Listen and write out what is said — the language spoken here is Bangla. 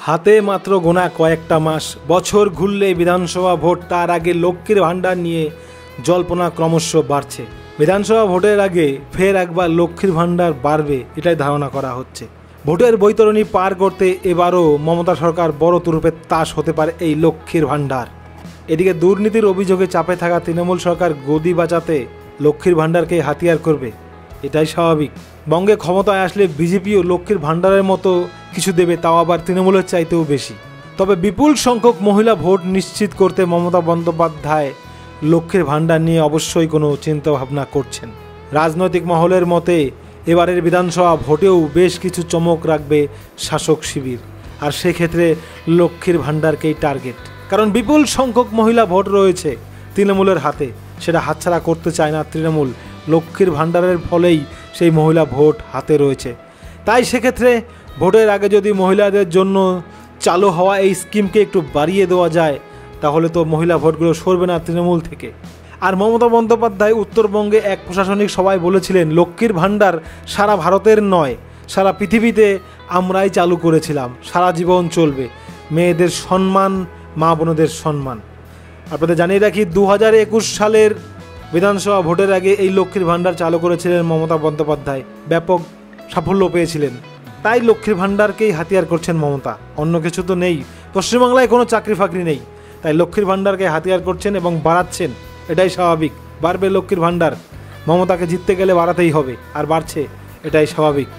হাতে মাত্র গোনা কয়েকটা মাস, বছর ঘুরলে বিধানসভা ভোট, তার আগে লক্ষ্মীর ভাণ্ডার নিয়ে জল্পনা ক্রমশ বাড়ছে। বিধানসভা ভোটের আগে ফের একবার লক্ষ্মীর ভাণ্ডার বাড়বে, এটাই ধারণা করা হচ্ছে। ভোটের বৈতরণী পার করতে এবারও মমতা সরকার বড় তুরুপের তাস হতে পারে এই লক্ষ্মীর ভাণ্ডার। এদিকে দুর্নীতির অভিযোগে চাপে থাকা তৃণমূল সরকার গদি বাঁচাতে লক্ষ্মীর ভাণ্ডারকে হাতিয়ার করবে, এটাই স্বাভাবিক। বঙ্গে ক্ষমতায় আসলে বিজেপিও লক্ষ্মীর ভাণ্ডারের মতো কিছু দেবে, তাও আবার তৃণমূলের চাইতেও বেশি। তবে বিপুল সংখ্যক মহিলা ভোট নিশ্চিত করতে মমতা বন্দ্যোপাধ্যায় লক্ষ্মীর ভাণ্ডার নিয়ে অবশ্যই কোনো চিন্তাভাবনা করছেন। রাজনৈতিক মহলের মতে এবারের বিধানসভা ভোটেও বেশ কিছু চমক রাখবে শাসক শিবির, আর সেক্ষেত্রে লক্ষ্মীর ভাণ্ডারকেই টার্গেট। কারণ বিপুল সংখ্যক মহিলা ভোট রয়েছে তৃণমূলের হাতে, সেটা হাতছাড়া করতে চায় না তৃণমূল। লক্ষ্মীর ভাণ্ডারের ফলেই সেই মহিলা ভোট হাতে রয়েছে। তাই সেক্ষেত্রে ভোটের আগে যদি মহিলাদের জন্য চালু হওয়া এই স্কিমকে একটু বাড়িয়ে দেওয়া যায়, তাহলে তো মহিলা ভোটগুলো সরবে না তৃণমূল থেকে। আর মমতা বন্দ্যোপাধ্যায় উত্তরবঙ্গে এক প্রশাসনিক সভায় বলেছিলেন, লক্ষ্মীর ভাণ্ডার সারা ভারতের নয়, সারা পৃথিবীতে আমরাই চালু করেছিলাম, সারা জীবন চলবে। মেয়েদের সম্মান, মা বোনদের সম্মান। আপনাদের জানিয়ে রাখি, 2021 সালের বিধানসভা ভোটের আগে এই লক্ষ্মীর ভাণ্ডার চালু করেছিলেন মমতা বন্দ্যোপাধ্যায়, ব্যাপক সাফল্য পেয়েছিলেন। তাই লক্ষ্মীর ভাণ্ডারকেই হাতিয়ার করছেন মমতা, অন্য কিছু তো নেই। পশ্চিমবাংলায় কোনো চাকরি ফাকরি নেই, তাই লক্ষ্মীর ভাণ্ডারকে হাতিয়ার করছেন এবং বাড়াচ্ছেন, এটাই স্বাভাবিক। বাড়বে লক্ষ্মীর ভাণ্ডার, মমতাকে জিততে গেলে বাড়াতেই হবে, আর বাড়ছে, এটাই স্বাভাবিক।